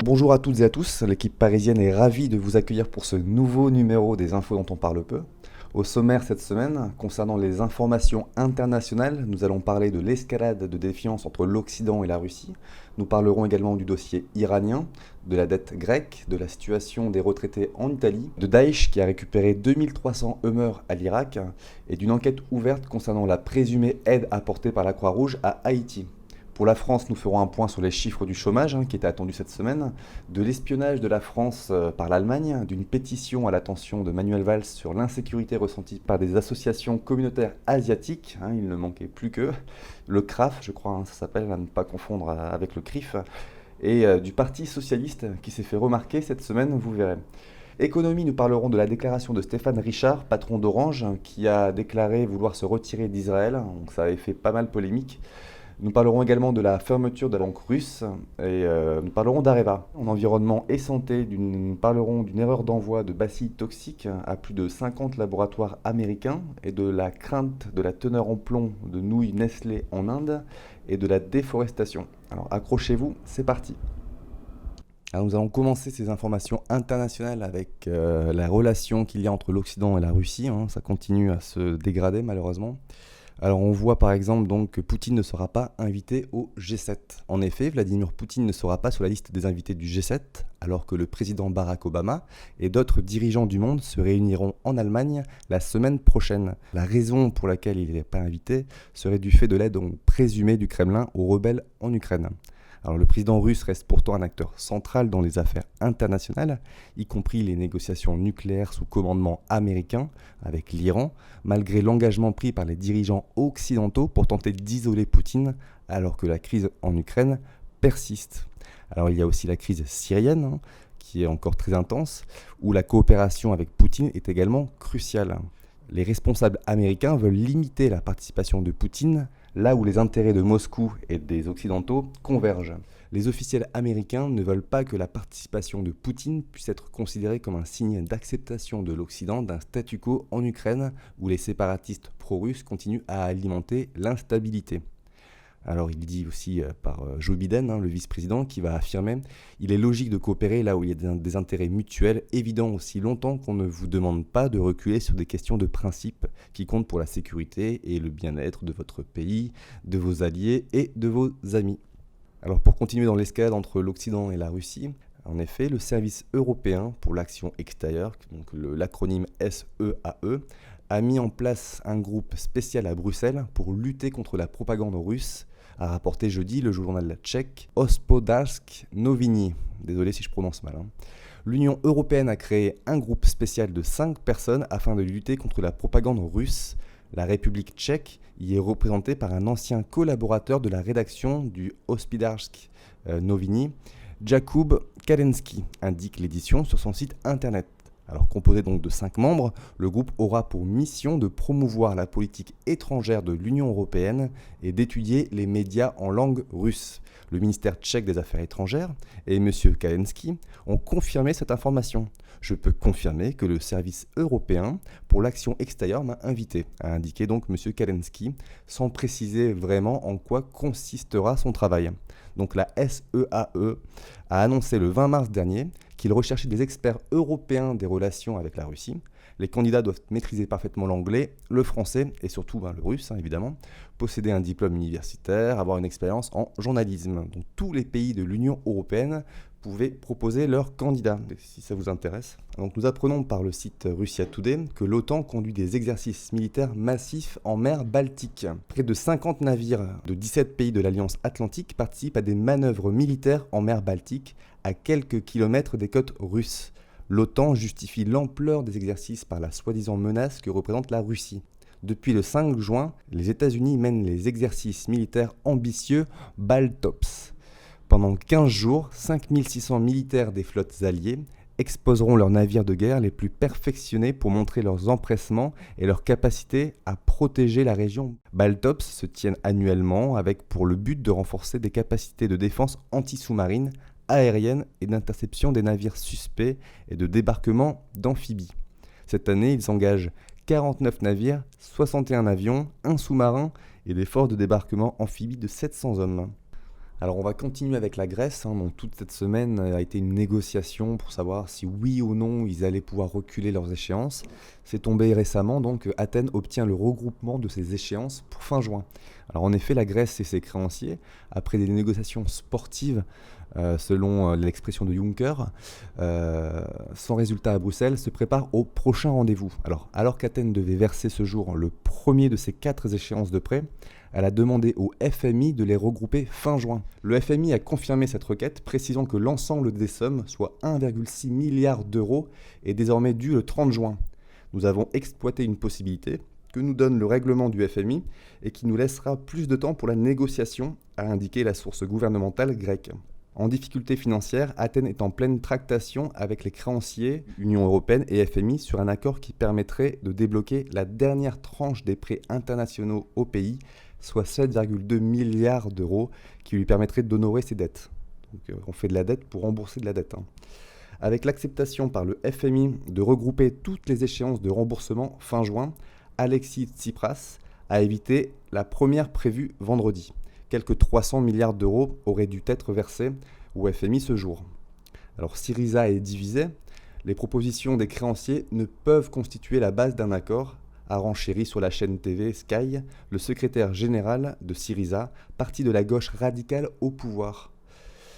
Bonjour à toutes et à tous, l'équipe parisienne est ravie de vous accueillir pour ce nouveau numéro des infos dont on parle peu. Au sommaire cette semaine, concernant les informations internationales, nous allons parler de l'escalade de défiance entre l'Occident et la Russie. Nous parlerons également du dossier iranien, de la dette grecque, de la situation des retraités en Italie, de Daesh qui a récupéré 2300 Hummers à l'Irak et d'une enquête ouverte concernant la présumée aide apportée par la Croix-Rouge à Haïti. Pour la France, nous ferons un point sur les chiffres du chômage qui était attendu cette semaine, de l'espionnage de la France par l'Allemagne, d'une pétition à l'attention de Manuel Valls sur l'insécurité ressentie par des associations communautaires asiatiques, il ne manquait plus que, le CRAF, je crois, ça s'appelle, à ne pas confondre avec le CRIF, et du Parti socialiste qui s'est fait remarquer cette semaine, vous verrez. Économie, nous parlerons de la déclaration de Stéphane Richard, patron d'Orange, qui a déclaré vouloir se retirer d'Israël, donc ça avait fait pas mal polémique. Nous parlerons également de la fermeture de la banque russe et nous parlerons d'Areva. En environnement et santé, nous parlerons d'une erreur d'envoi de bacilles toxiques à plus de 50 laboratoires américains et de la crainte de la teneur en plomb de nouilles Nestlé en Inde et de la déforestation. Alors accrochez-vous, c'est parti. Alors, nous allons commencer ces informations internationales avec la relation qu'il y a entre l'Occident et la Russie. Ça continue à se dégrader malheureusement. Alors on voit par exemple donc que Poutine ne sera pas invité au G7. En effet, Vladimir Poutine ne sera pas sur la liste des invités du G7, alors que le président Barack Obama et d'autres dirigeants du monde se réuniront en Allemagne la semaine prochaine. La raison pour laquelle il n'est pas invité serait du fait de l'aide présumée du Kremlin aux rebelles en Ukraine. Alors le président russe reste pourtant un acteur central dans les affaires internationales, y compris les négociations nucléaires sous commandement américain avec l'Iran, malgré l'engagement pris par les dirigeants occidentaux pour tenter d'isoler Poutine, alors que la crise en Ukraine persiste. Alors il y a aussi la crise syrienne, qui est encore très intense, où la coopération avec Poutine est également cruciale. Les responsables américains veulent limiter la participation de Poutine là où les intérêts de Moscou et des Occidentaux convergent. Les officiels américains ne veulent pas que la participation de Poutine puisse être considérée comme un signe d'acceptation de l'Occident d'un statu quo en Ukraine où les séparatistes pro-russes continuent à alimenter l'instabilité. Alors il dit aussi par Joe Biden, le vice-président, qui va affirmer « Il est logique de coopérer là où il y a des intérêts mutuels évidents aussi longtemps qu'on ne vous demande pas de reculer sur des questions de principe qui comptent pour la sécurité et le bien-être de votre pays, de vos alliés et de vos amis. » Alors pour continuer dans l'escalade entre l'Occident et la Russie, en effet, le Service européen pour l'action extérieure, donc l'acronyme SEAE, a mis en place un groupe spécial à Bruxelles pour lutter contre la propagande russe, a rapporté jeudi le journal tchèque Hospodářské noviny. Désolé si je prononce mal. L'Union européenne a créé un groupe spécial de 5 personnes afin de lutter contre la propagande russe. La République tchèque y est représentée par un ancien collaborateur de la rédaction du Hospodářské noviny, Jakub Kadenský, indique l'édition sur son site internet. Alors composé donc de 5 membres, le groupe aura pour mission de promouvoir la politique étrangère de l'Union européenne et d'étudier les médias en langue russe. Le ministère tchèque des Affaires étrangères et M. Kadenský ont confirmé cette information. Je peux confirmer que le service européen pour l'action extérieure m'a invité, a indiqué donc M. Kadenský, sans préciser vraiment en quoi consistera son travail. Donc la SEAE a annoncé le 20 mars dernier qu'il recherchait des experts européens des relations avec la Russie. Les candidats doivent maîtriser parfaitement l'anglais, le français et surtout le russe évidemment, posséder un diplôme universitaire, avoir une expérience en journalisme. Donc tous les pays de l'Union européenne pouvaient proposer leurs candidats, si ça vous intéresse. Donc nous apprenons par le site Russia Today que l'OTAN conduit des exercices militaires massifs en mer Baltique. Près de 50 navires de 17 pays de l'Alliance Atlantique participent à des manœuvres militaires en mer Baltique à quelques kilomètres des côtes russes. L'OTAN justifie l'ampleur des exercices par la soi-disant menace que représente la Russie. Depuis le 5 juin, les États-Unis mènent les exercices militaires ambitieux Baltops. Pendant 15 jours, 5600 militaires des flottes alliées exposeront leurs navires de guerre les plus perfectionnés pour montrer leurs empressements et leur capacité à protéger la région. Baltops se tiennent annuellement avec pour le but de renforcer des capacités de défense anti-sous-marine, aérienne et d'interception des navires suspects et de débarquement d'amphibies. Cette année, ils engagent 49 navires, 61 avions, un sous-marin et des forces de débarquement amphibie de 700 hommes. Alors on va continuer avec la Grèce, hein. Donc toute cette semaine a été une négociation pour savoir si oui ou non ils allaient pouvoir reculer leurs échéances. C'est tombé récemment, donc Athènes obtient le regroupement de ces échéances pour fin juin. Alors en effet, la Grèce et ses créanciers, après des négociations sportives, selon l'expression de Juncker, sans résultat à Bruxelles, se préparent au prochain rendez-vous. Alors qu'Athènes devait verser ce jour le premier de ces 4 échéances de prêt, elle a demandé au FMI de les regrouper fin juin. Le FMI a confirmé cette requête, précisant que l'ensemble des sommes, soit 1,6 milliard d'euros, est désormais dû le 30 juin. Nous avons exploité une possibilité que nous donne le règlement du FMI et qui nous laissera plus de temps pour la négociation, a indiqué la source gouvernementale grecque. En difficulté financière, Athènes est en pleine tractation avec les créanciers, Union européenne et FMI, sur un accord qui permettrait de débloquer la dernière tranche des prêts internationaux au pays, soit 7,2 milliards d'euros, qui lui permettrait d'honorer ses dettes. Donc, on fait de la dette pour rembourser de la dette. Avec l'acceptation par le FMI de regrouper toutes les échéances de remboursement fin juin, Alexis Tsipras a évité la première prévue vendredi. Quelques 300 milliards d'euros auraient dû être versés au FMI ce jour. Alors Syriza est divisé. Les propositions des créanciers ne peuvent constituer la base d'un accord, a renchéri sur la chaîne TV Sky le secrétaire général de Syriza, parti de la gauche radicale au pouvoir.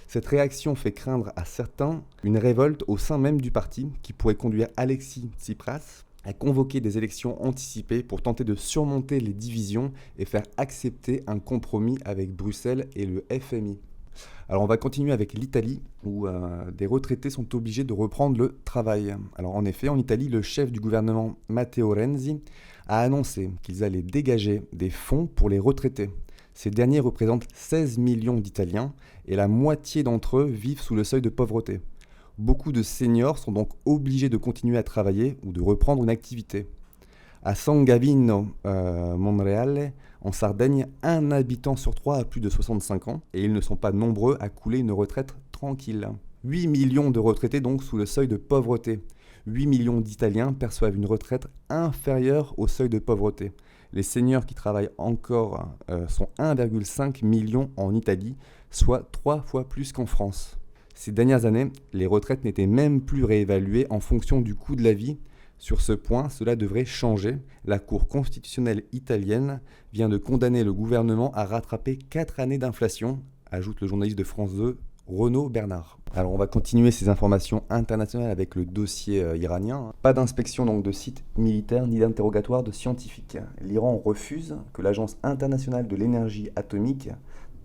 Cette réaction fait craindre à certains une révolte au sein même du parti qui pourrait conduire Alexis Tsipras à convoquer des élections anticipées pour tenter de surmonter les divisions et faire accepter un compromis avec Bruxelles et le FMI. Alors on va continuer avec l'Italie où des retraités sont obligés de reprendre le travail. Alors en effet, en Italie, le chef du gouvernement Matteo Renzi a annoncé qu'ils allaient dégager des fonds pour les retraités. Ces derniers représentent 16 millions d'Italiens et la moitié d'entre eux vivent sous le seuil de pauvreté. Beaucoup de seniors sont donc obligés de continuer à travailler ou de reprendre une activité. À San Gavino, Monreale, en Sardaigne, un habitant sur 3 a plus de 65 ans et ils ne sont pas nombreux à couler une retraite tranquille. 8 millions de retraités donc sous le seuil de pauvreté. 8 millions d'Italiens perçoivent une retraite inférieure au seuil de pauvreté. Les seniors qui travaillent encore sont 1,5 million en Italie, soit 3 fois plus qu'en France. Ces dernières années, les retraites n'étaient même plus réévaluées en fonction du coût de la vie. Sur ce point, cela devrait changer. La Cour constitutionnelle italienne vient de condamner le gouvernement à rattraper 4 années d'inflation, ajoute le journaliste de France 2, Renaud Bernard. Alors on va continuer ces informations internationales avec le dossier iranien. Pas d'inspection donc de sites militaires ni d'interrogatoire de scientifiques. L'Iran refuse que l'Agence internationale de l'énergie atomique,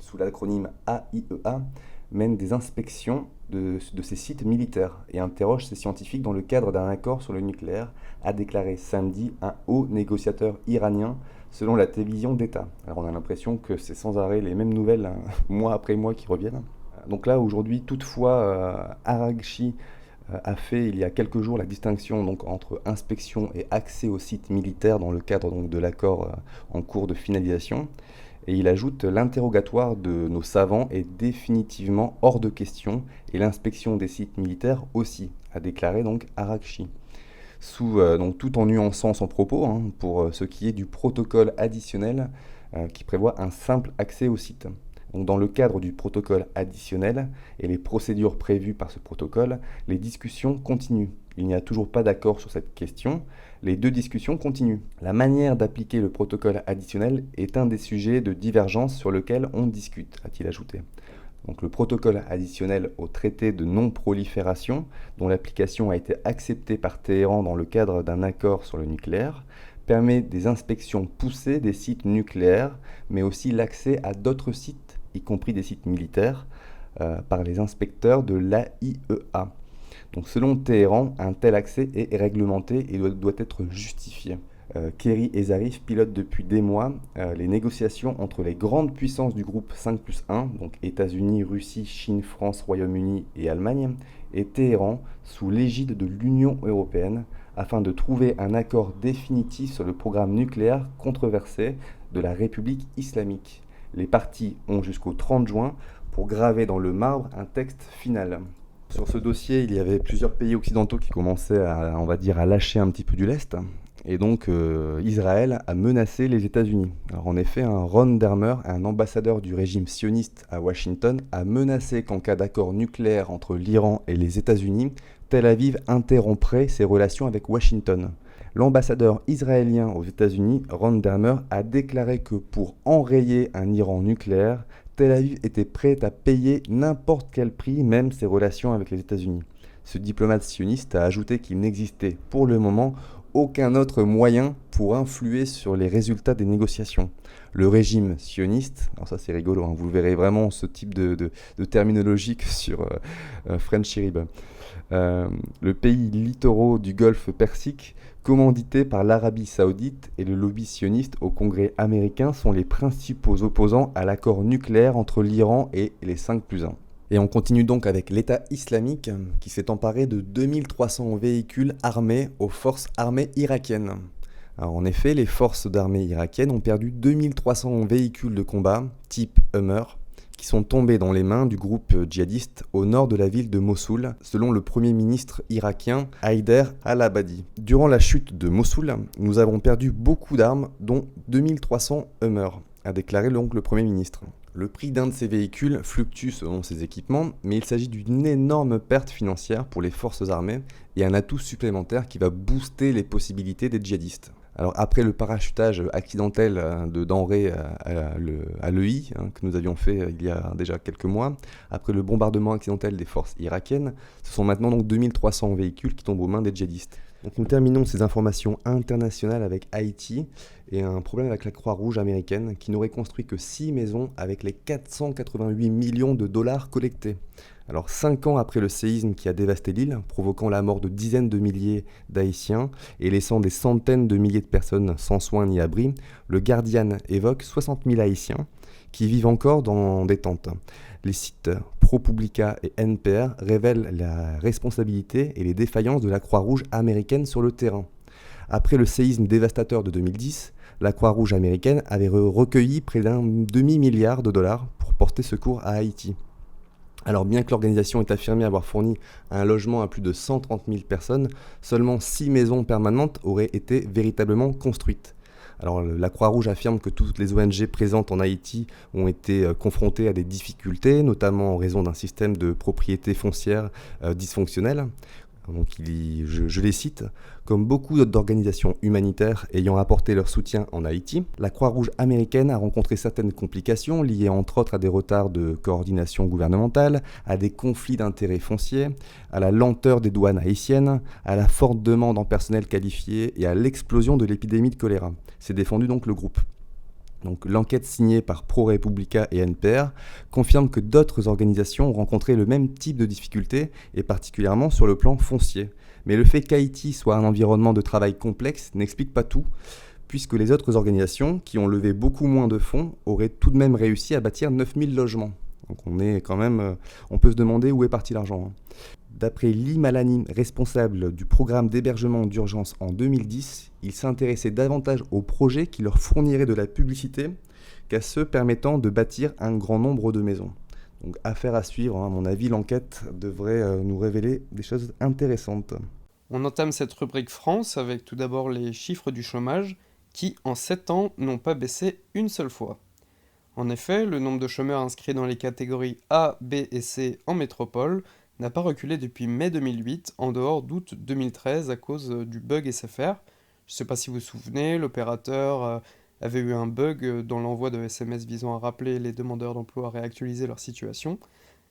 sous l'acronyme AIEA, mène des inspections de ces sites militaires et interroge ces scientifiques dans le cadre d'un accord sur le nucléaire, a déclaré samedi un haut négociateur iranien selon la télévision d'État. Alors on a l'impression que c'est sans arrêt les mêmes nouvelles, mois après mois, qui reviennent. Donc là, aujourd'hui, toutefois, Araghchi a fait il y a quelques jours la distinction donc, entre inspection et accès aux sites militaires dans le cadre donc, de l'accord en cours de finalisation. Et il ajoute l'interrogatoire de nos savants est définitivement hors de question et l'inspection des sites militaires aussi, a déclaré donc Araghchi. Donc, tout en nuançant son propos pour ce qui est du protocole additionnel qui prévoit un simple accès au site. Donc, dans le cadre du protocole additionnel et les procédures prévues par ce protocole, les discussions continuent. Il n'y a toujours pas d'accord sur cette question. Les 2 discussions continuent. La manière d'appliquer le protocole additionnel est un des sujets de divergence sur lequel on discute, a-t-il ajouté. Donc, le protocole additionnel au traité de non-prolifération, dont l'application a été acceptée par Téhéran dans le cadre d'un accord sur le nucléaire, permet des inspections poussées des sites nucléaires, mais aussi l'accès à d'autres sites, y compris des sites militaires, par les inspecteurs de l'AIEA. Donc selon Téhéran, un tel accès est réglementé et doit être justifié. Kerry et Zarif pilotent depuis des mois les négociations entre les grandes puissances du groupe 5+1, donc États-Unis, Russie, Chine, France, Royaume-Uni et Allemagne, et Téhéran sous l'égide de l'Union européenne, afin de trouver un accord définitif sur le programme nucléaire controversé de la République islamique. Les parties ont jusqu'au 30 juin pour graver dans le marbre un texte final. Sur ce dossier, il y avait plusieurs pays occidentaux qui commençaient à lâcher un petit peu du lest. Et donc Israël a menacé les États-Unis. Alors en effet, Ron Dermer, un ambassadeur du régime sioniste à Washington, a menacé qu'en cas d'accord nucléaire entre l'Iran et les États-Unis, Tel Aviv interromprait ses relations avec Washington. L'ambassadeur israélien aux États-Unis, Ron Dermer, a déclaré que pour enrayer un Iran nucléaire, Tel Aviv était prête à payer n'importe quel prix, même ses relations avec les États-Unis. Ce diplomate sioniste a ajouté qu'il n'existait pour le moment aucun autre moyen pour influer sur les résultats des négociations. Le régime sioniste, alors ça c'est rigolo, hein, vous verrez vraiment ce type de terminologie sur French Irib. Le pays littoraux du Golfe Persique, commandité par l'Arabie Saoudite et le lobby sioniste au Congrès américain, sont les principaux opposants à l'accord nucléaire entre l'Iran et les 5+1. Et on continue donc avec l'État islamique qui s'est emparé de 2300 véhicules armés aux forces armées irakiennes. Alors en effet, les forces d'armée irakiennes ont perdu 2300 véhicules de combat type Hummer qui sont tombés dans les mains du groupe djihadiste au nord de la ville de Mossoul, selon le premier ministre irakien Haider al-Abadi. Durant la chute de Mossoul, nous avons perdu beaucoup d'armes, dont 2300 Hummer, a déclaré donc le premier ministre. Le prix d'un de ces véhicules fluctue selon ses équipements, mais il s'agit d'une énorme perte financière pour les forces armées et un atout supplémentaire qui va booster les possibilités des djihadistes. Alors après le parachutage accidentel de denrées à l'EI, que nous avions fait il y a déjà quelques mois, après le bombardement accidentel des forces irakiennes, ce sont maintenant donc 2300 véhicules qui tombent aux mains des djihadistes. Donc nous terminons ces informations internationales avec Haïti et un problème avec la Croix-Rouge américaine qui n'aurait construit que 6 maisons avec les 488 millions de dollars collectés. Alors 5 ans après le séisme qui a dévasté l'île, provoquant la mort de dizaines de milliers d'Haïtiens et laissant des centaines de milliers de personnes sans soins ni abri, le Guardian évoque 60 000 Haïtiens qui vivent encore dans des tentes. Les sites ProPublica et NPR révèlent la responsabilité et les défaillances de la Croix-Rouge américaine sur le terrain. Après le séisme dévastateur de 2010, la Croix-Rouge américaine avait recueilli près d'un demi-milliard de dollars pour porter secours à Haïti. Alors bien que l'organisation ait affirmé avoir fourni un logement à plus de 130 000 personnes, seulement 6 maisons permanentes auraient été véritablement construites. Alors la Croix-Rouge affirme que toutes les ONG présentes en Haïti ont été confrontées à des difficultés, notamment en raison d'un système de propriété foncière dysfonctionnel. Donc je les cite, comme beaucoup d'organisations humanitaires ayant apporté leur soutien en Haïti, la Croix-Rouge américaine a rencontré certaines complications liées entre autres à des retards de coordination gouvernementale, à des conflits d'intérêts fonciers, à la lenteur des douanes haïtiennes, à la forte demande en personnel qualifié et à l'explosion de l'épidémie de choléra. C'est défendu donc le groupe. Donc, l'enquête signée par ProRepublica et NPR confirme que d'autres organisations ont rencontré le même type de difficultés, et particulièrement sur le plan foncier. Mais le fait qu'Haïti soit un environnement de travail complexe n'explique pas tout, puisque les autres organisations, qui ont levé beaucoup moins de fonds, auraient tout de même réussi à bâtir 9000 logements. Donc on peut se demander où est parti l'argent. D'après Lee Malani, responsable du programme d'hébergement d'urgence en 2010, il s'intéressait davantage aux projets qui leur fourniraient de la publicité qu'à ceux permettant de bâtir un grand nombre de maisons. Donc affaire à suivre, à mon avis, l'enquête devrait nous révéler des choses intéressantes. On entame cette rubrique France avec tout d'abord les chiffres du chômage qui, en 7 ans, n'ont pas baissé une seule fois. En effet, le nombre de chômeurs inscrits dans les catégories A, B et C en métropole n'a pas reculé depuis mai 2008, en dehors d'août 2013 à cause du bug SFR. Je ne sais pas si vous vous souvenez, l'opérateur avait eu un bug dans l'envoi de SMS visant à rappeler les demandeurs d'emploi à réactualiser leur situation,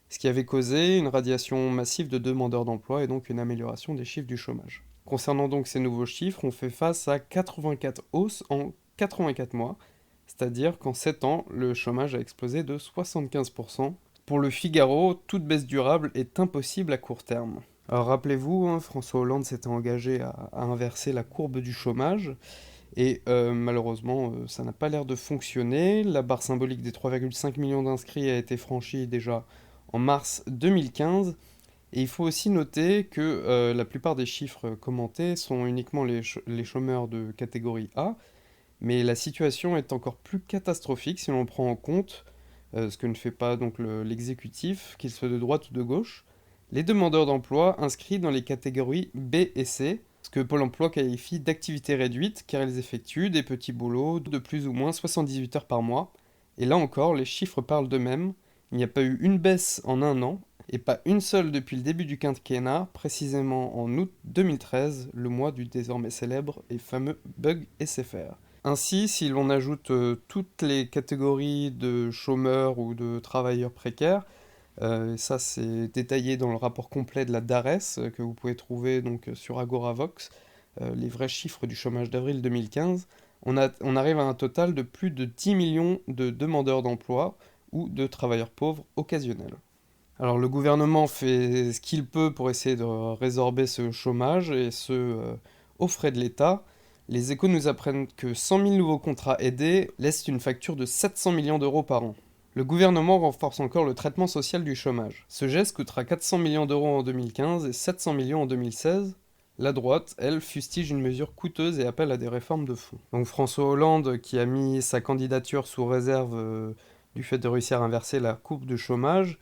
ce qui avait causé une radiation massive de demandeurs d'emploi et donc une amélioration des chiffres du chômage. Concernant donc ces nouveaux chiffres, on fait face à 84 hausses en 84 mois, c'est-à-dire qu'en 7 ans, le chômage a explosé de 75%. Pour le Figaro, toute baisse durable est impossible à court terme. Alors rappelez-vous, François Hollande s'était engagé à inverser la courbe du chômage, et malheureusement, ça n'a pas l'air de fonctionner. La barre symbolique des 3,5 millions d'inscrits a été franchie déjà en mars 2015, et il faut aussi noter que la plupart des chiffres commentés sont uniquement les chômeurs de catégorie A, mais la situation est encore plus catastrophique si l'on prend en compte ce que ne fait pas donc l'exécutif, qu'il soit de droite ou de gauche. Les demandeurs d'emploi inscrits dans les catégories B et C ce que Pôle emploi qualifie d'activité réduite car ils effectuent des petits boulots de plus ou moins 78 heures par mois. Et là encore, les chiffres parlent d'eux-mêmes. Il n'y a pas eu une baisse en un an, et pas une seule depuis le début du quinquennat, précisément en août 2013, le mois du désormais célèbre et fameux bug SFR. Ainsi, si l'on ajoute toutes les catégories de chômeurs ou de travailleurs précaires, ça c'est détaillé dans le rapport complet de la DARES que vous pouvez trouver donc sur Agoravox, les vrais chiffres du chômage d'avril 2015, on arrive à un total de plus de 10 millions de demandeurs d'emploi ou de travailleurs pauvres occasionnels. Alors le gouvernement fait ce qu'il peut pour essayer de résorber ce chômage et ce aux frais de l'État. Les Échos nous apprennent que 100 000 nouveaux contrats aidés laissent une facture de 700 millions d'euros par an. Le gouvernement renforce encore le traitement social du chômage. Ce geste coûtera 400 millions d'euros en 2015 et 700 millions en 2016. La droite, elle, fustige une mesure coûteuse et appelle à des réformes de fond. Donc François Hollande, qui a mis sa candidature sous réserve du fait de réussir à inverser la courbe de chômage,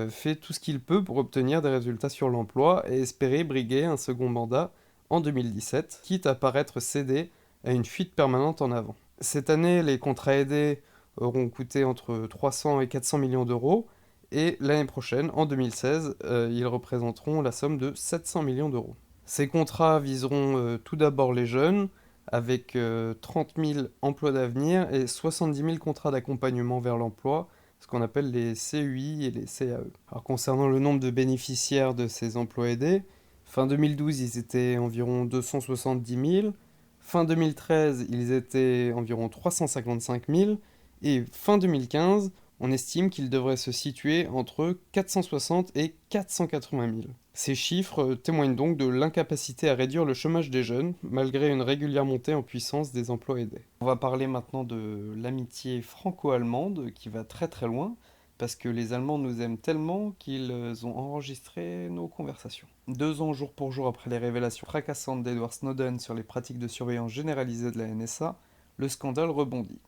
fait tout ce qu'il peut pour obtenir des résultats sur l'emploi et espérer briguer un second mandat en 2017, quitte à paraître cédé à une fuite permanente en avant. Cette année, les contrats aidés auront coûté entre 300 et 400 millions d'euros, et l'année prochaine, en 2016, ils représenteront la somme de 700 millions d'euros. Ces contrats viseront tout d'abord les jeunes, avec 30 000 emplois d'avenir et 70 000 contrats d'accompagnement vers l'emploi, ce qu'on appelle les CUI et les CAE. Alors concernant le nombre de bénéficiaires de ces emplois aidés, fin 2012, ils étaient environ 270 000, fin 2013, ils étaient environ 355 000, et fin 2015, on estime qu'ils devraient se situer entre 460 et 480 000. Ces chiffres témoignent donc de l'incapacité à réduire le chômage des jeunes, malgré une régulière montée en puissance des emplois aidés. On va parler maintenant de l'amitié franco-allemande, qui va très très loin, parce que les Allemands nous aiment tellement qu'ils ont enregistré nos conversations. 2 ans jour pour jour après les révélations fracassantes d'Edward Snowden sur les pratiques de surveillance généralisée de la NSA, le scandale rebondit.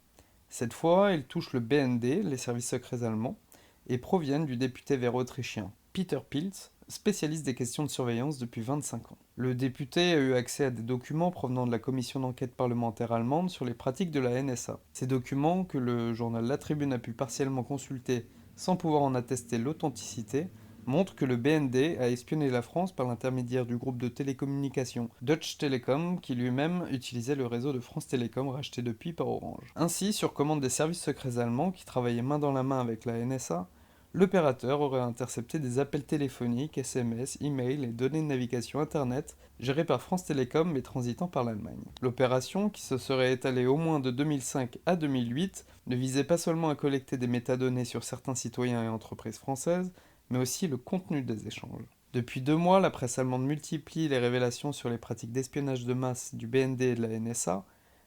Cette fois, ils touchent le BND, les services secrets allemands, et proviennent du député vert autrichien Peter Pilz, spécialiste des questions de surveillance depuis 25 ans. Le député a eu accès à des documents provenant de la commission d'enquête parlementaire allemande sur les pratiques de la NSA. Ces documents, que le journal La Tribune a pu partiellement consulter sans pouvoir en attester l'authenticité, montrent que le BND a espionné la France par l'intermédiaire du groupe de télécommunications Deutsche Telekom, qui lui-même utilisait le réseau de France Télécom racheté depuis par Orange. Ainsi, sur commande des services secrets allemands qui travaillaient main dans la main avec la NSA, l'opérateur aurait intercepté des appels téléphoniques, SMS, emails et données de navigation Internet gérés par France Télécom mais transitant par l'Allemagne. L'opération, qui se serait étalée au moins de 2005 à 2008, ne visait pas seulement à collecter des métadonnées sur certains citoyens et entreprises françaises, mais aussi le contenu des échanges. Depuis 2 mois, la presse allemande multiplie les révélations sur les pratiques d'espionnage de masse du BND et de la NSA.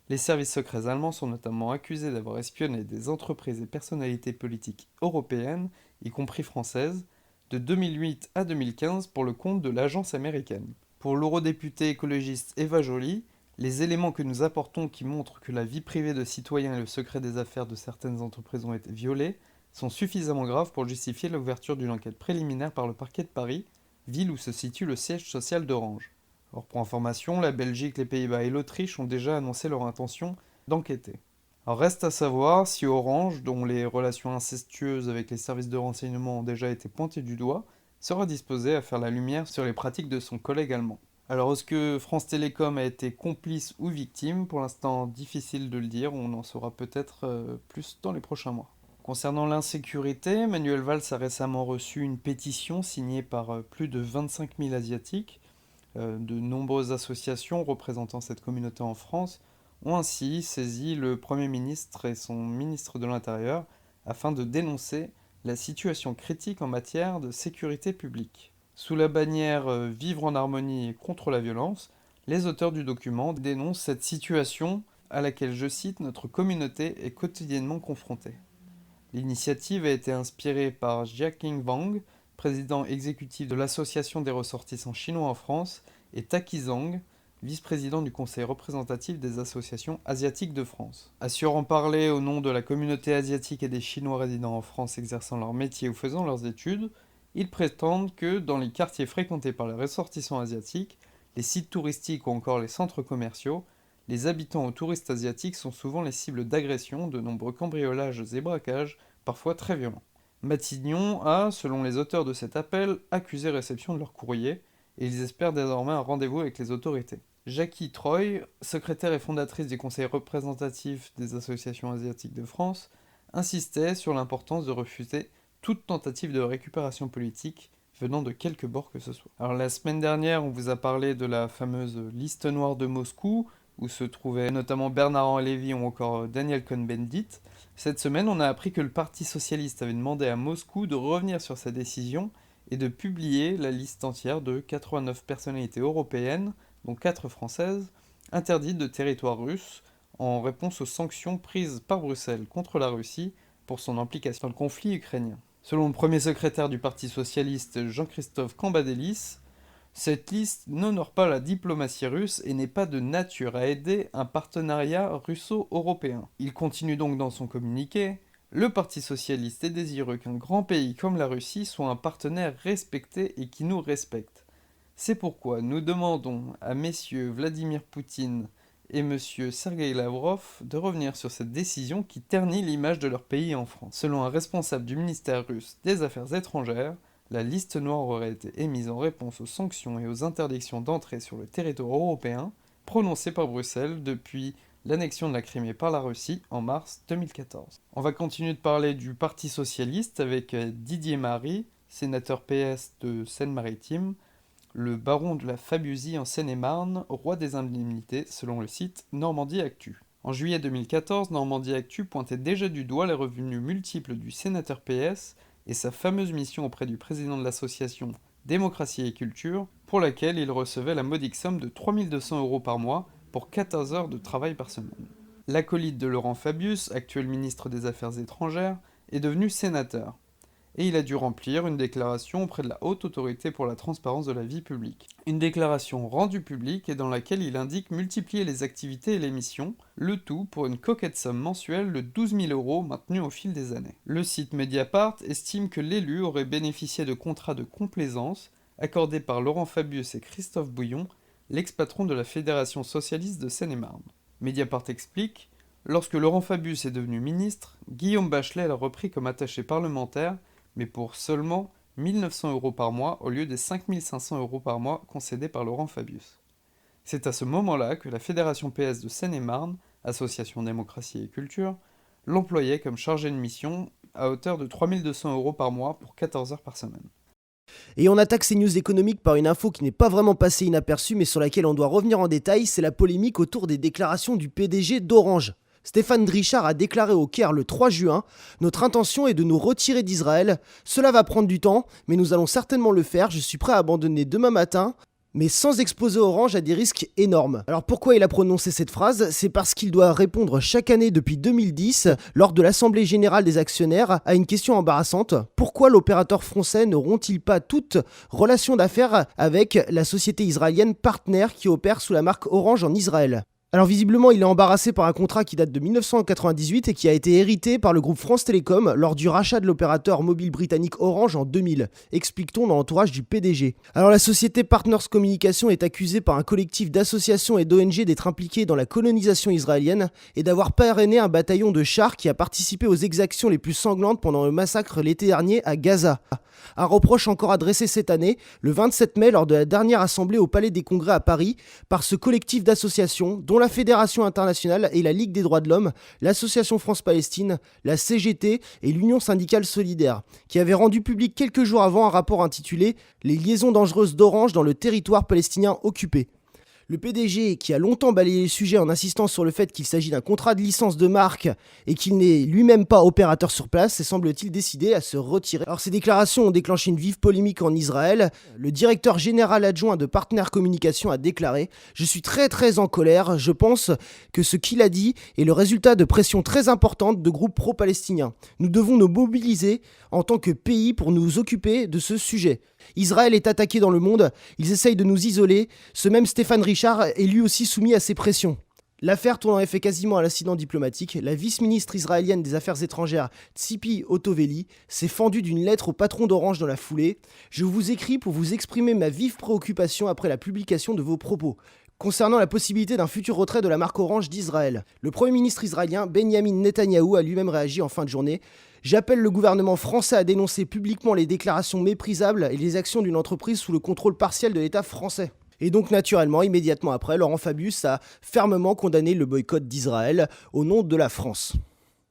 Les services secrets allemands sont notamment accusés d'avoir espionné des entreprises et personnalités politiques européennes, y compris françaises, de 2008 à 2015 pour le compte de l'agence américaine. Pour l'eurodéputée écologiste Eva Joly, les éléments que nous apportons qui montrent que la vie privée de citoyens et le secret des affaires de certaines entreprises ont été violés sont suffisamment graves pour justifier l'ouverture d'une enquête préliminaire par le parquet de Paris, ville où se situe le siège social d'Orange. Or, pour information, la Belgique, les Pays-Bas et l'Autriche ont déjà annoncé leur intention d'enquêter. Alors reste à savoir si Orange, dont les relations incestueuses avec les services de renseignement ont déjà été pointées du doigt, sera disposé à faire la lumière sur les pratiques de son collègue allemand. Alors est-ce que France Télécom a été complice ou victime? Pour l'instant, difficile de le dire, on en saura peut-être plus dans les prochains mois. Concernant l'insécurité, Manuel Valls a récemment reçu une pétition signée par plus de 25 000 Asiatiques. De nombreuses associations représentant cette communauté en France ont ainsi saisi le Premier ministre et son ministre de l'Intérieur afin de dénoncer la situation critique en matière de sécurité publique. Sous la bannière Vivre en harmonie et contre la violence, les auteurs du document dénoncent cette situation à laquelle, je cite, notre communauté est quotidiennement confrontée. L'initiative a été inspirée par Jiaqing Wang, président exécutif de l'Association des ressortissants chinois en France, et Taki Zhang, vice-président du Conseil représentatif des associations asiatiques de France. Assurant parler au nom de la communauté asiatique et des Chinois résidant en France exerçant leur métier ou faisant leurs études, ils prétendent que, dans les quartiers fréquentés par les ressortissants asiatiques, les sites touristiques ou encore les centres commerciaux, les habitants ou touristes asiatiques sont souvent les cibles d'agressions, de nombreux cambriolages et braquages, parfois très violents. Matignon a, selon les auteurs de cet appel, accusé réception de leur courrier, et ils espèrent désormais un rendez-vous avec les autorités. Jackie Troy, secrétaire et fondatrice du Conseil représentatif des associations asiatiques de France, insistait sur l'importance de refuser toute tentative de récupération politique venant de quelque bord que ce soit. Alors la semaine dernière, on vous a parlé de la fameuse liste noire de Moscou, où se trouvaient notamment Bernard-Henri Lévy ou encore Daniel Cohn-Bendit. Cette semaine, on a appris que le Parti socialiste avait demandé à Moscou de revenir sur sa décision et de publier la liste entière de 89 personnalités européennes, dont 4 françaises, interdites de territoire russe, en réponse aux sanctions prises par Bruxelles contre la Russie pour son implication dans le conflit ukrainien. Selon le premier secrétaire du Parti socialiste, Jean-Christophe Cambadélis, cette liste n'honore pas la diplomatie russe et n'est pas de nature à aider un partenariat russo-européen. Il continue donc dans son communiqué: le Parti socialiste est désireux qu'un grand pays comme la Russie soit un partenaire respecté et qui nous respecte. C'est pourquoi nous demandons à messieurs Vladimir Poutine et monsieur Sergueï Lavrov de revenir sur cette décision qui ternit l'image de leur pays en France. Selon un responsable du ministère russe des Affaires étrangères, la liste noire aurait été émise en réponse aux sanctions et aux interdictions d'entrée sur le territoire européen prononcées par Bruxelles depuis l'annexion de la Crimée par la Russie en mars 2014. On va continuer de parler du Parti socialiste avec Didier Marie, sénateur PS de Seine-Maritime, le baron de la Fabiusie en Seine-et-Marne, roi des indemnités selon le site Normandie Actu. En juillet 2014, Normandie Actu pointait déjà du doigt les revenus multiples du sénateur PS et sa fameuse mission auprès du président de l'association Démocratie et Culture, pour laquelle il recevait la modique somme de 3 200 € par mois pour 14 heures de travail par semaine. L'acolyte de Laurent Fabius, actuel ministre des Affaires étrangères, est devenu sénateur, et il a dû remplir une déclaration auprès de la Haute Autorité pour la transparence de la vie publique. Une déclaration rendue publique et dans laquelle il indique multiplier les activités et les missions, le tout pour une coquette somme mensuelle de 12 000 € maintenue au fil des années. Le site Mediapart estime que l'élu aurait bénéficié de contrats de complaisance accordés par Laurent Fabius et Christophe Bouillon, l'ex-patron de la Fédération socialiste de Seine-et-Marne. Mediapart explique: lorsque Laurent Fabius est devenu ministre, Guillaume Bachelet l'a repris comme attaché parlementaire, mais pour seulement 1 900 € par mois au lieu des 5 500 € par mois concédés par Laurent Fabius. C'est à ce moment-là que la Fédération PS de Seine-et-Marne, Association Démocratie et Culture, l'employait comme chargé de mission à hauteur de 3 200 € par mois pour 14 heures par semaine. Et on attaque ces news économiques par une info qui n'est pas vraiment passée inaperçue mais sur laquelle on doit revenir en détail, c'est la polémique autour des déclarations du PDG d'Orange. Stéphane Drichard a déclaré au Caire le 3 juin « Notre intention est de nous retirer d'Israël. Cela va prendre du temps, mais nous allons certainement le faire. Je suis prêt à abandonner demain matin. » Mais sans exposer Orange à des risques énormes. Alors pourquoi il a prononcé cette phrase ? C'est parce qu'il doit répondre chaque année depuis 2010, lors de l'Assemblée Générale des Actionnaires, à une question embarrassante. Pourquoi l'opérateur français n'auront-ils pas toute relation d'affaires avec la société israélienne Partner qui opère sous la marque Orange en Israël ? Alors visiblement, il est embarrassé par un contrat qui date de 1998 et qui a été hérité par le groupe France Télécom lors du rachat de l'opérateur mobile britannique Orange en 2000, explique-t-on dans l'entourage du PDG. Alors la société Partners Communication est accusée par un collectif d'associations et d'ONG d'être impliquée dans la colonisation israélienne et d'avoir parrainé un bataillon de chars qui a participé aux exactions les plus sanglantes pendant le massacre l'été dernier à Gaza. Un reproche encore adressé cette année, le 27 mai, lors de la dernière assemblée au Palais des Congrès à Paris, par ce collectif d'associations, dont la Fédération internationale et la Ligue des droits de l'homme, l'Association France-Palestine, la CGT et l'Union syndicale solidaire, qui avaient rendu public quelques jours avant un rapport intitulé « Les liaisons dangereuses d'Orange dans le territoire palestinien occupé ». Le PDG, qui a longtemps balayé le sujet en insistant sur le fait qu'il s'agit d'un contrat de licence de marque et qu'il n'est lui-même pas opérateur sur place, s'est semble-t-il décidé à se retirer. Alors ces déclarations ont déclenché une vive polémique en Israël. Le directeur général adjoint de Partner Communication a déclaré « Je suis très en colère. Je pense que ce qu'il a dit est le résultat de pressions très importantes de groupes pro-palestiniens. Nous devons nous mobiliser en tant que pays pour nous occuper de ce sujet. Israël est attaqué dans le monde, ils essayent de nous isoler. Ce même Stéphane Richard est lui aussi soumis à ces pressions. » L'affaire tourne en effet quasiment à l'incident diplomatique. La vice-ministre israélienne des Affaires étrangères, Tzipi Hotovely, s'est fendue d'une lettre au patron d'Orange dans la foulée. Je vous écris pour vous exprimer ma vive préoccupation après la publication de vos propos concernant la possibilité d'un futur retrait de la marque Orange d'Israël. Le Premier ministre israélien Benjamin Netanyahou a lui-même réagi en fin de journée. J'appelle le gouvernement français à dénoncer publiquement les déclarations méprisables et les actions d'une entreprise sous le contrôle partiel de l'État français. Et donc naturellement, immédiatement après, Laurent Fabius a fermement condamné le boycott d'Israël au nom de la France.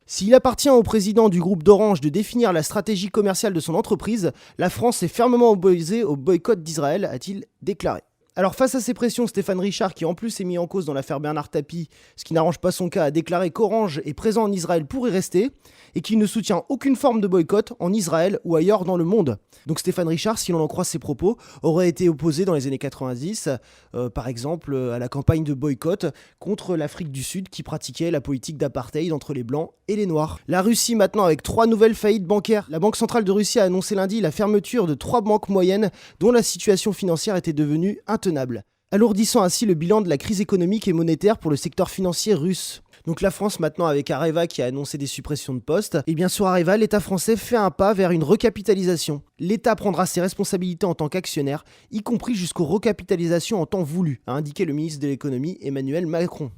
S'il appartient au président du groupe d'Orange de définir la stratégie commerciale de son entreprise, la France est fermement opposée au boycott d'Israël, a-t-il déclaré. Alors face à ces pressions, Stéphane Richard, qui en plus est mis en cause dans l'affaire Bernard Tapie, ce qui n'arrange pas son cas, a déclaré qu'Orange est présent en Israël pour y rester et qu'il ne soutient aucune forme de boycott en Israël ou ailleurs dans le monde. Donc Stéphane Richard, si l'on en croit ses propos, aurait été opposé dans les années 90, par exemple à la campagne de boycott contre l'Afrique du Sud qui pratiquait la politique d'apartheid entre les Blancs et les Noirs. La Russie maintenant avec 3 nouvelles faillites bancaires. La Banque centrale de Russie a annoncé lundi la fermeture de 3 banques moyennes dont la situation financière était devenue intenable, alourdissant ainsi le bilan de la crise économique et monétaire pour le secteur financier russe. Donc la France maintenant avec Areva qui a annoncé des suppressions de postes, et bien sur Areva, l'État français fait un pas vers une recapitalisation. L'État prendra ses responsabilités en tant qu'actionnaire, y compris jusqu'aux recapitalisations en temps voulu, a indiqué le ministre de l'économie Emmanuel Macron.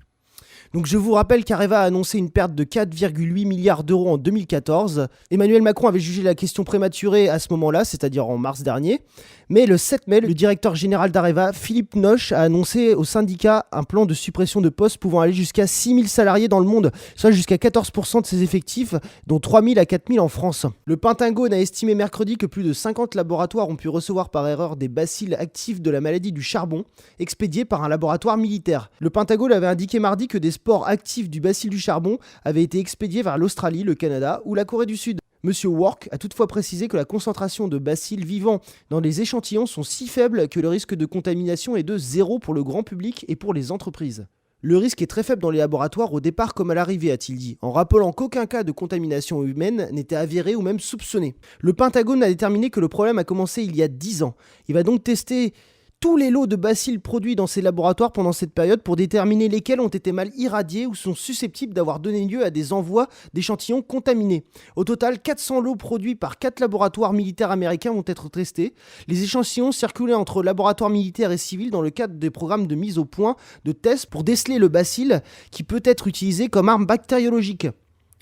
Donc je vous rappelle qu'Areva a annoncé une perte de 4,8 milliards d'euros en 2014. Emmanuel Macron avait jugé la question prématurée à ce moment-là, c'est-à-dire en mars dernier. Mais le 7 mai, le directeur général d'Areva, Philippe Noche, a annoncé au syndicat un plan de suppression de postes pouvant aller jusqu'à 6 000 salariés dans le monde, soit jusqu'à 14% de ses effectifs, dont 3 000 à 4 000 en France. Le Pentagone a estimé mercredi que plus de 50 laboratoires ont pu recevoir par erreur des bacilles actifs de la maladie du charbon, expédiés par un laboratoire militaire. Le Pentagone avait indiqué mardi que des spores actifs du bacille du charbon avaient été expédiés vers l'Australie, le Canada ou la Corée du Sud. Monsieur Work a toutefois précisé que la concentration de bacilles vivants dans les échantillons sont si faibles que le risque de contamination est de 0 pour le grand public et pour les entreprises. Le risque est très faible dans les laboratoires au départ comme à l'arrivée, a-t-il dit, en rappelant qu'aucun cas de contamination humaine n'était avéré ou même soupçonné. Le Pentagone a déterminé que le problème a commencé il y a 10 ans. Il va donc tester tous les lots de bacilles produits dans ces laboratoires pendant cette période pour déterminer lesquels ont été mal irradiés ou sont susceptibles d'avoir donné lieu à des envois d'échantillons contaminés. Au total, 400 lots produits par 4 laboratoires militaires américains vont être testés. Les échantillons circulaient entre laboratoires militaires et civils dans le cadre des programmes de mise au point de tests pour déceler le bacille qui peut être utilisé comme arme bactériologique.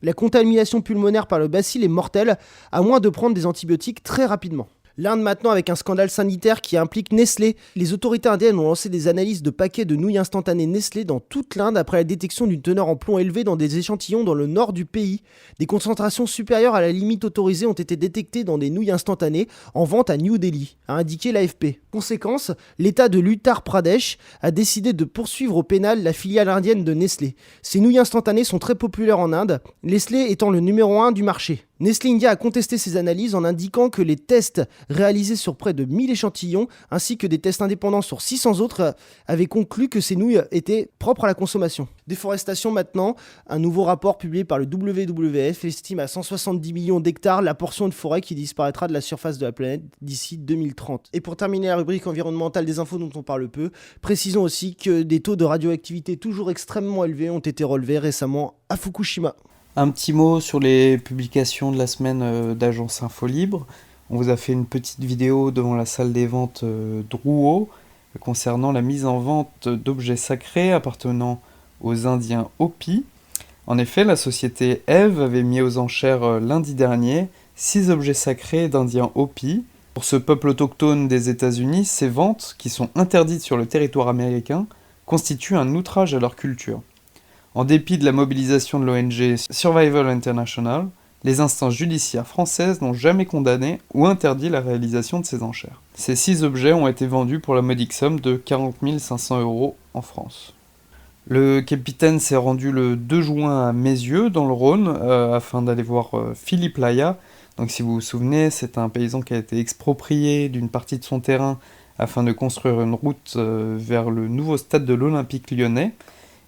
La contamination pulmonaire par le bacille est mortelle, à moins de prendre des antibiotiques très rapidement. L'Inde maintenant avec un scandale sanitaire qui implique Nestlé. Les autorités indiennes ont lancé des analyses de paquets de nouilles instantanées Nestlé dans toute l'Inde après la détection d'une teneur en plomb élevée dans des échantillons dans le nord du pays. Des concentrations supérieures à la limite autorisée ont été détectées dans des nouilles instantanées en vente à New Delhi, a indiqué l'AFP. Conséquence, l'État de l'Uttar Pradesh a décidé de poursuivre au pénal la filiale indienne de Nestlé. Ces nouilles instantanées sont très populaires en Inde, Nestlé étant le numéro 1 du marché. Nestlé India a contesté ces analyses en indiquant que les tests réalisés sur près de 1000 échantillons ainsi que des tests indépendants sur 600 autres avaient conclu que ces nouilles étaient propres à la consommation. Déforestation maintenant, un nouveau rapport publié par le WWF estime à 170 millions d'hectares la portion de forêt qui disparaîtra de la surface de la planète d'ici 2030. Et pour terminer la rubrique environnementale des infos dont on parle peu, précisons aussi que des taux de radioactivité toujours extrêmement élevés ont été relevés récemment à Fukushima. Un petit mot sur les publications de la semaine d'Agence Info Libre. On vous a fait une petite vidéo devant la salle des ventes Drouot concernant la mise en vente d'objets sacrés appartenant aux Indiens Hopi. En effet, la société Eve avait mis aux enchères lundi dernier 6 objets sacrés d'Indiens Hopi. Pour ce peuple autochtone des États-Unis, ces ventes, qui sont interdites sur le territoire américain, constituent un outrage à leur culture. En dépit de la mobilisation de l'ONG Survival International, les instances judiciaires françaises n'ont jamais condamné ou interdit la réalisation de ces enchères. Ces 6 objets ont été vendus pour la modique somme de 40 500 € en France. Le capitaine s'est rendu le 2 juin à Mézieux, dans le Rhône, afin d'aller voir Philippe Laya. Donc si vous vous souvenez, c'est un paysan qui a été exproprié d'une partie de son terrain afin de construire une route vers le nouveau stade de l'Olympique lyonnais.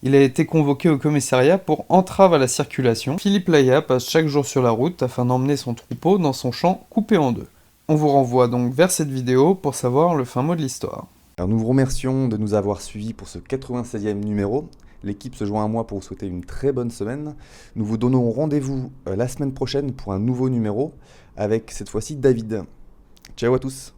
Il a été convoqué au commissariat pour entrave à la circulation. Philippe Laya passe chaque jour sur la route afin d'emmener son troupeau dans son champ coupé en deux. On vous renvoie donc vers cette vidéo pour savoir le fin mot de l'histoire. Alors nous vous remercions de nous avoir suivis pour ce 96e numéro. L'équipe se joint à moi pour vous souhaiter une très bonne semaine. Nous vous donnons rendez-vous la semaine prochaine pour un nouveau numéro avec cette fois-ci David. Ciao à tous.